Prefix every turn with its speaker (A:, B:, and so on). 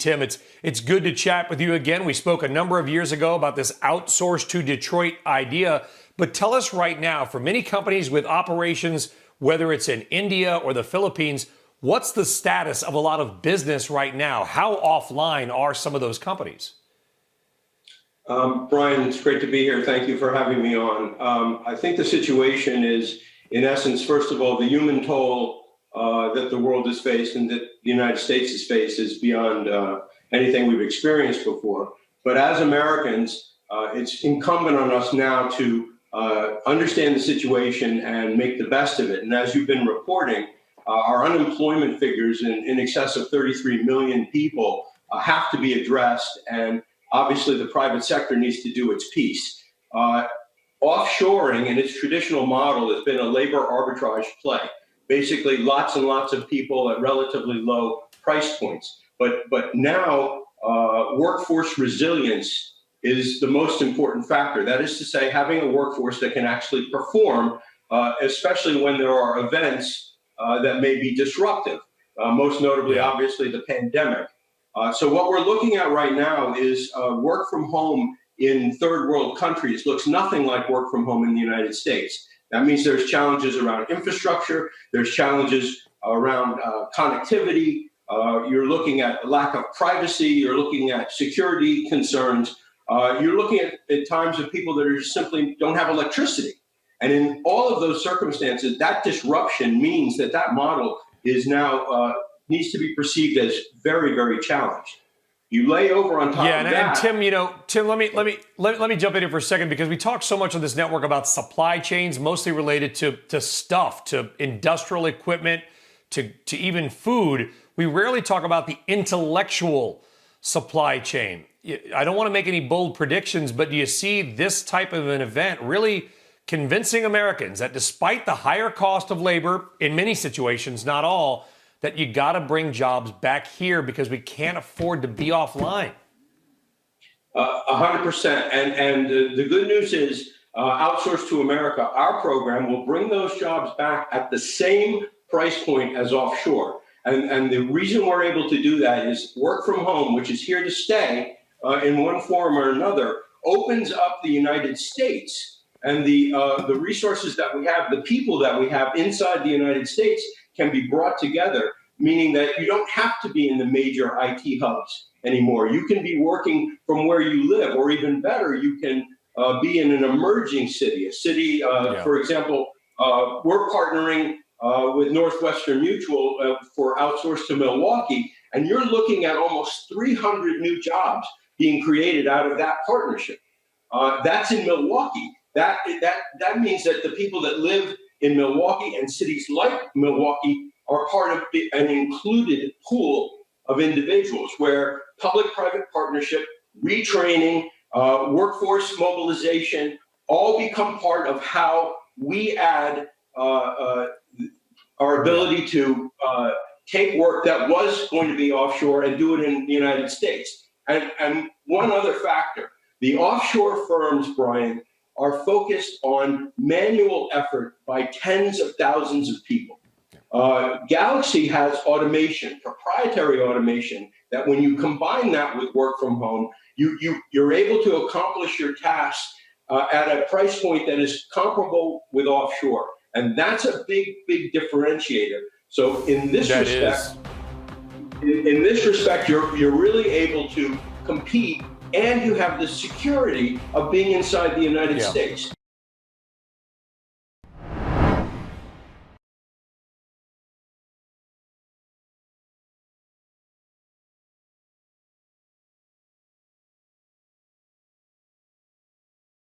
A: Tim. It's good to chat with you again. We spoke a number of years ago about this outsourced to Detroit idea. But tell us right now, for many companies with operations, whether it's in India or the Philippines, what's the status of a lot of business right now? How offline are some of those companies?
B: Bryan, it's great to be here. Thank you for having me on. I think the situation is, in essence, first of all, the human toll that the world has faced and that the United States has faced is beyond anything we've experienced before. But as Americans, it's incumbent on us now to understand the situation and make the best of it. And as you've been reporting, our unemployment figures in excess of 33 million people have to be addressed. And obviously, the private sector needs to do its piece. Offshoring in its traditional model has been a labor arbitrage play. Basically, lots and lots of people at relatively low price points. But now, workforce resilience is the most important factor. That is to say, having a workforce that can actually perform, especially when there are events that may be disruptive, most notably, obviously, the pandemic. So what we're looking at right now is work from home in third world countries looks nothing like work from home in the United States. That means there's challenges around infrastructure, there's challenges around connectivity, you're looking at lack of privacy, you're looking at security concerns, you're looking at times of people that are just simply don't have electricity. And in all of those circumstances, that disruption means that that model is now needs to be perceived as very, very challenged. You lay over on top of that.
A: And Tim, Tim, let me jump in here for a second, because we talk so much on this network about supply chains, mostly related to stuff, to industrial equipment, to even food. We rarely talk about the intellectual supply chain. I don't want to make any bold predictions, but do you see this type of an event really convincing Americans that despite the higher cost of labor, in many situations, not all, that you got to bring jobs back here because we can't afford to be offline?
B: 100%. And the good news is, Outsourced to America, our program will bring those jobs back at the same price point as offshore. And the reason we're able to do that is work from home, which is here to stay in one form or another, opens up the United States and the resources that we have, the people that we have inside the United States can be brought together, meaning that you don't have to be in the major IT hubs anymore. You can be working from where you live, or even better, you can be in an emerging city. A city, for example, we're partnering with Northwestern Mutual for Outsourced to Milwaukee, and you're looking at almost 300 new jobs being created out of that partnership. That's in Milwaukee. That means that the people that live in Milwaukee and cities like Milwaukee are part of an included pool of individuals where public-private partnership, retraining, workforce mobilization all become part of how we add our ability to take work that was going to be offshore and do it in the United States. And one other factor, the offshore firms, Bryan, are focused on manual effort by tens of thousands of people. GalaxE has automation, proprietary automation, that when you combine that with work from home, you're able to accomplish your tasks at a price point that is comparable with offshore. And that's a big, big differentiator. So in this respect, you're really able to compete, and you have the security of being inside the United States.